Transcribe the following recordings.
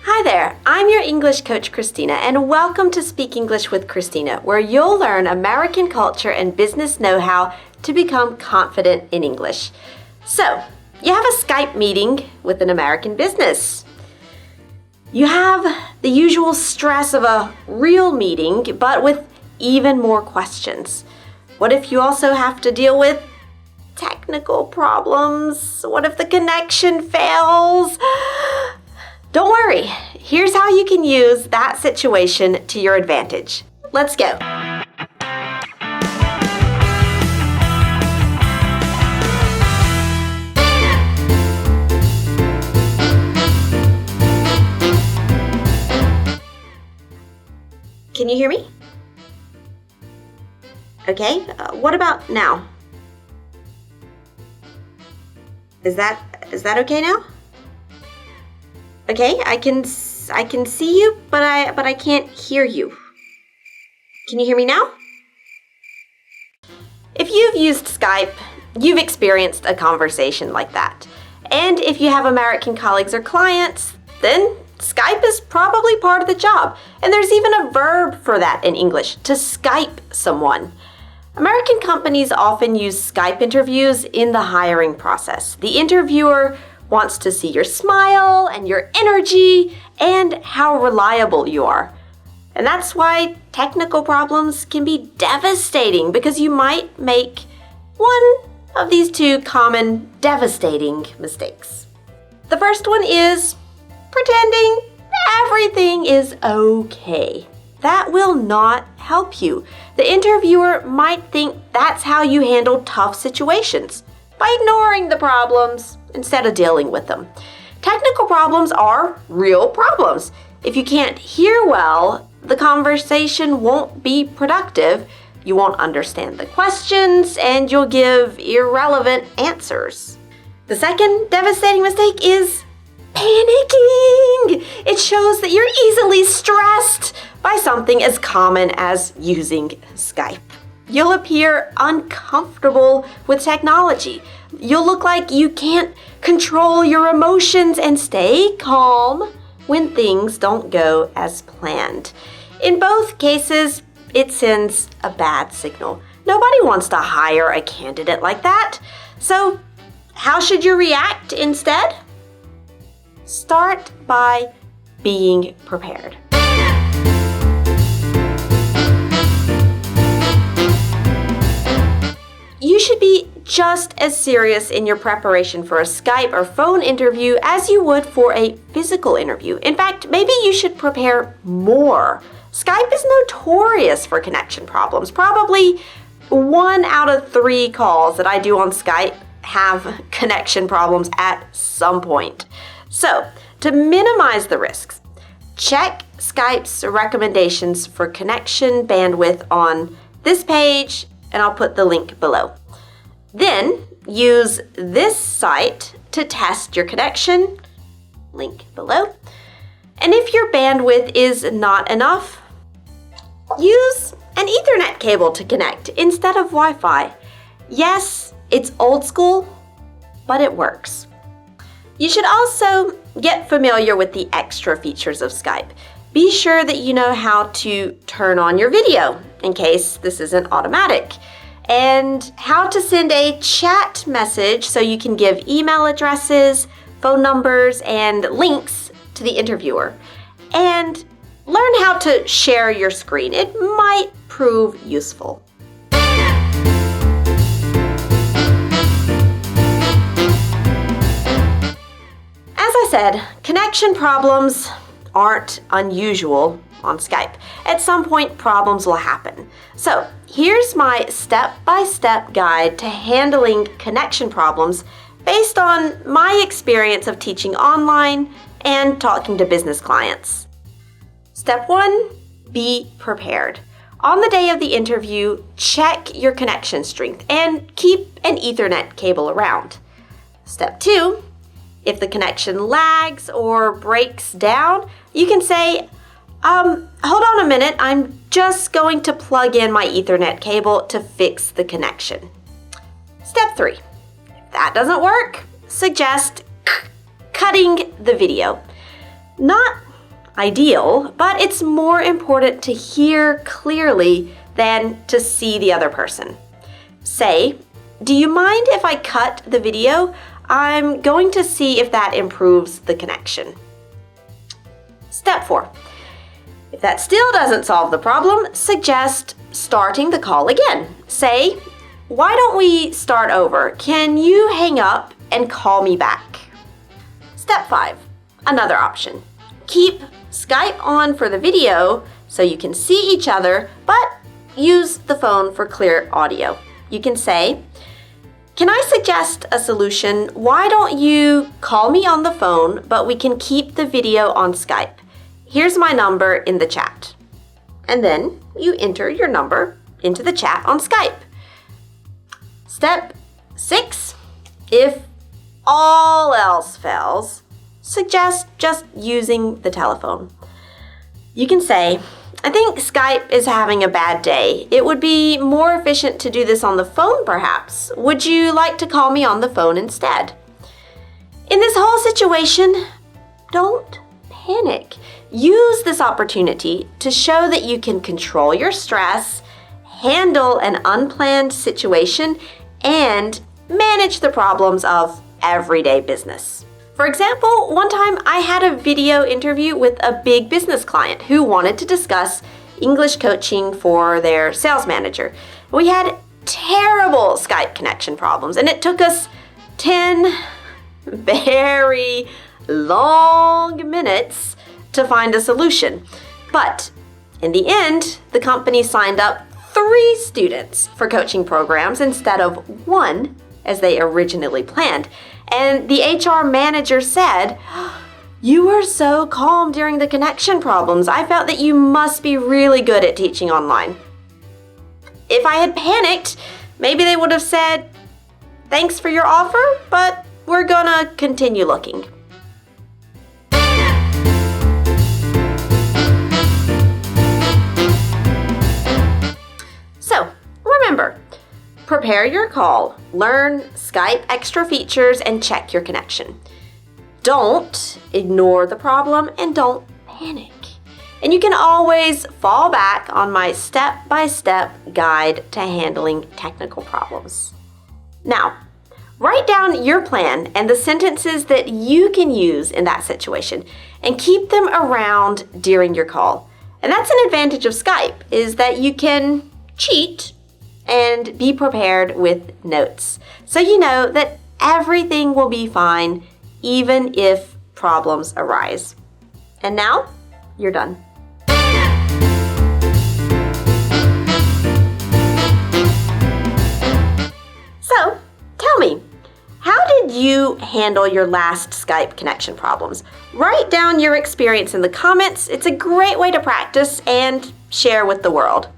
Hi there, I'm your English coach, Christina, and welcome to Speak English with Christina, where you'll learn American culture and business know-how to become confident in English. So, you have a Skype meeting with an American business. You have the usual stress of a real meeting, but with even more questions. What if you also have to deal with technical problems? What if the connection fails? Don't worry, here's how you can use that situation to your advantage. Let's go. Can you hear me? Okay, what about now? Is that okay now? Okay, I can see you, but I can't hear you. Can you hear me now? If you've used Skype, you've experienced a conversation like that. And if you have American colleagues or clients, then Skype is probably part of the job. And there's even a verb for that in English, to Skype someone. American companies often use Skype interviews in the hiring process. The interviewer wants to see your smile and your energy and how reliable you are. And that's why technical problems can be devastating, because you might make one of these two common devastating mistakes. The first one is pretending everything is okay. That will not help you. The interviewer might think that's how you handle tough situations, by ignoring the problems instead of dealing with them. Technical problems are real problems. If you can't hear well, the conversation won't be productive. You won't understand the questions, and you'll give irrelevant answers. The second devastating mistake is panicking. It shows that you're easily stressed by something as common as using Skype. You'll appear uncomfortable with technology. You'll look like you can't control your emotions and stay calm when things don't go as planned. In both cases, it sends a bad signal. Nobody wants to hire a candidate like that. So, how should you react instead? Start by being prepared. You should be just as serious in your preparation for a Skype or phone interview as you would for a physical interview. In fact, maybe you should prepare more. Skype is notorious for connection problems. Probably 1 out of 3 calls that I do on Skype have connection problems at some point. So, to minimize the risks, check Skype's recommendations for connection bandwidth on this page, and I'll put the link below. Then, use this site to test your connection, link below. And if your bandwidth is not enough, use an Ethernet cable to connect instead of Wi-Fi. Yes, it's old school, but it works. You should also get familiar with the extra features of Skype. Be sure that you know how to turn on your video in case this isn't automatic, and how to send a chat message so you can give email addresses, phone numbers, and links to the interviewer. And learn how to share your screen. It might prove useful. As I said, connection problems aren't unusual on Skype. At some point, problems will happen. So, here's my step-by-step guide to handling connection problems based on my experience of teaching online and talking to business clients. Step 1, be prepared. On the day of the interview, check your connection strength and keep an Ethernet cable around. Step 2, if the connection lags or breaks down, you can say, hold on a minute, I'm just going to plug in my Ethernet cable to fix the connection. Step 3, if that doesn't work, suggest cutting the video. Not ideal, but it's more important to hear clearly than to see the other person. Say, "Do you mind if I cut the video? I'm going to see if that improves the connection." Step 4. If that still doesn't solve the problem, suggest starting the call again. Say, "Why don't we start over? Can you hang up and call me back?" Step 5. Another option. Keep Skype on for the video so you can see each other, but use the phone for clear audio. You can say, "Can I suggest a solution? Why don't you call me on the phone, but we can keep the video on Skype? Here's my number in the chat." And then you enter your number into the chat on Skype. Step 6. If all else fails, suggest just using the telephone. You can say, "I think Skype is having a bad day. It would be more efficient to do this on the phone, perhaps. Would you like to call me on the phone instead?" In this whole situation, don't panic. Use this opportunity to show that you can control your stress, handle an unplanned situation, and manage the problems of everyday business. For example, one time I had a video interview with a big business client who wanted to discuss English coaching for their sales manager. We had terrible Skype connection problems, and it took us 10 very long minutes to find a solution. But in the end, the company signed up 3 students for coaching programs instead of 1 as they originally planned. And the HR manager said, "You were so calm during the connection problems. I felt that you must be really good at teaching online." If I had panicked, maybe they would have said, "Thanks for your offer, but we're gonna continue looking." So, remember, prepare your call, learn Skype extra features, and check your connection. Don't ignore the problem and don't panic. And you can always fall back on my step-by-step guide to handling technical problems. Now, write down your plan and the sentences that you can use in that situation and keep them around during your call. And that's an advantage of Skype, is that you can cheat and be prepared with notes, so you know that everything will be fine even if problems arise. And now, you're done. So, tell me, how did you handle your last Skype connection problems? Write down your experience in the comments. It's a great way to practice and share with the world.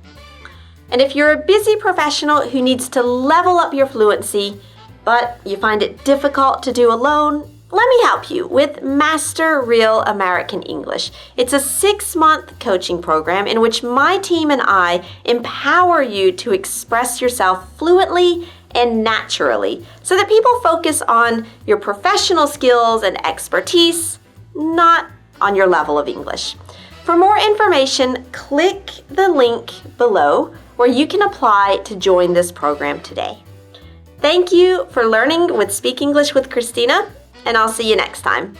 And if you're a busy professional who needs to level up your fluency, but you find it difficult to do alone, let me help you with Master Real American English. It's a 6-month coaching program in which my team and I empower you to express yourself fluently and naturally so that people focus on your professional skills and expertise, not on your level of English. For more information, click the link below where you can apply to join this program today. Thank you for learning with Speak English with Christina, and I'll see you next time.